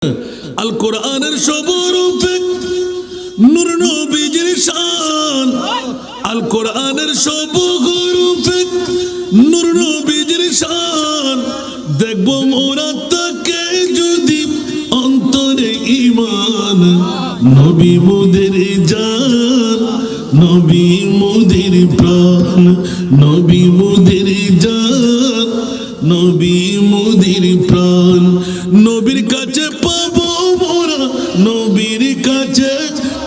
আল কোরআনের সবরূপে নূর নবীজির শান, আল কোরআনের সবরূপে নূর নবীজির শান। দেখবো মোরা তাকে যদি অন্তরে ঈমান, নবী মোদের জান, নবী মোদের প্রাণ, নবী মোদের জান, নবী মোদের প্রাণ। নবীর কাছে পাবো মোরা, নবীর কাছে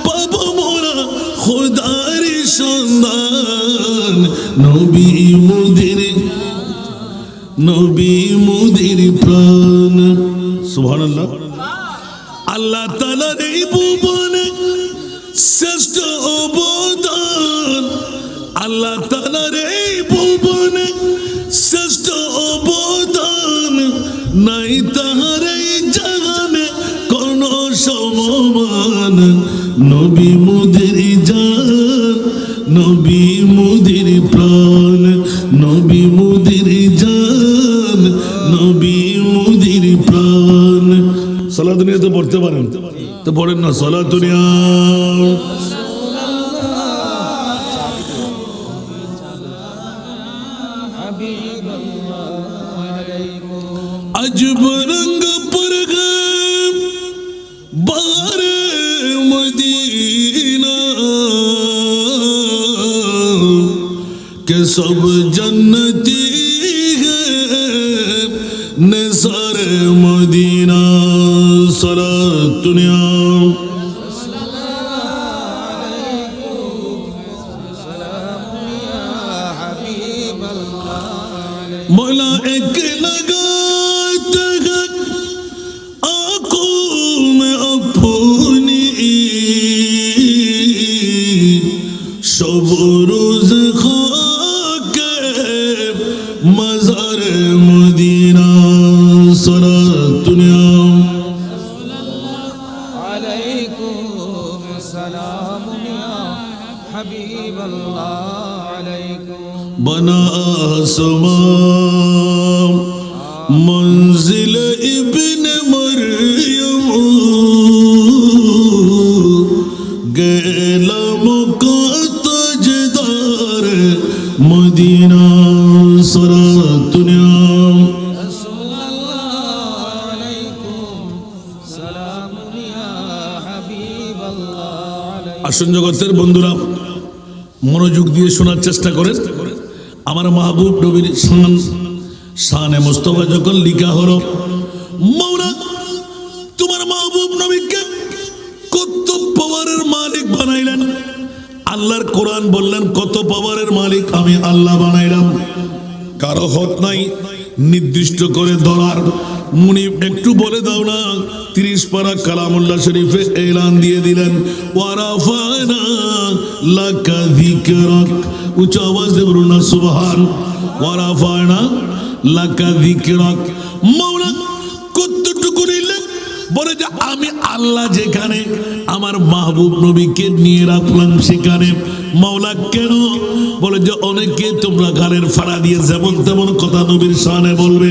পাবো মোরা খোদার সন্ধান। নবী মোদের, নবী মোদের প্রাণ। সুবহানাল্লাহ। আল্লাহ তাআলার এই ভুবনে শ্রেষ্ঠ অবদান, আল্লাহ তাআলার এই ভুবনে শ্রেষ্ঠ অবদান। নাই তাহার এই জাহানে কোন সমমান। নবী মোদের জান, নবী মোদের প্রাণ, নবী মোদের জান, নবী মোদের প্রাণ। সালাত নিয়ে তো পড়তে পারেন, তো পড়েন না সালাত নিয়ে। अजब रंग पर गए बारे मदीना के सब जन्नती है निसार मदीना। सलात दुनिया मौला एक लगाते हैं आंखों में अपनी, शब रोज खाके मज़ार मदीना। सलात दुनिया बना आसमां मंजिल इब्न मरियम, गेला मक्का ताजदार मदीना। सलात दुनिया আসুন জগতের বন্ধুরা, মনোযোগ দিয়ে শোনার চেষ্টা করেন। আমার মাহবুব নবীর শান, শানে মুস্তাফা যখন লিখা হলো, মৌলা তোমার মাহবুব নবীকে কত পাওয়ারের মালিক বানাইলেন। আল্লাহর কোরআন বললেন কত পাওয়ারের মালিক আমি আল্লাহ বানাইলাম। কারো হক নাই নির্দিষ্ট করে ধরার। মুনিব একটু বলে দাও না। 30 পারা কালামুল্লাহ শরীফে এলান দিয়ে দিলেন, ওয়ারাফানা লাকা যিকরাক। উচ্চ আওয়াজ দিয়ে বলুন না সুবহান। ওয়ারাফানা লাকা যিকরাক। মাওলা কতটুকু নিলেন? বলে যে আমি আল্লাহ যেখানে আমার মাহবুব নবীকে নিয়ে রাখলাম সেখানে। মাওলা কেন? বলে যে অনেকে তোমরা গালের ফাড়া দিয়ে যেমন তেমন কথা নবীর শানে বলবে,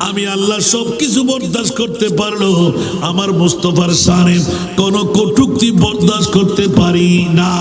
আমি আল্লাহ সবকিছু বরদাস্ত করতে পারলো, আমার মুস্তাফার শানে কোনো কটূক্তি বরদাস্ত করতে পারি না।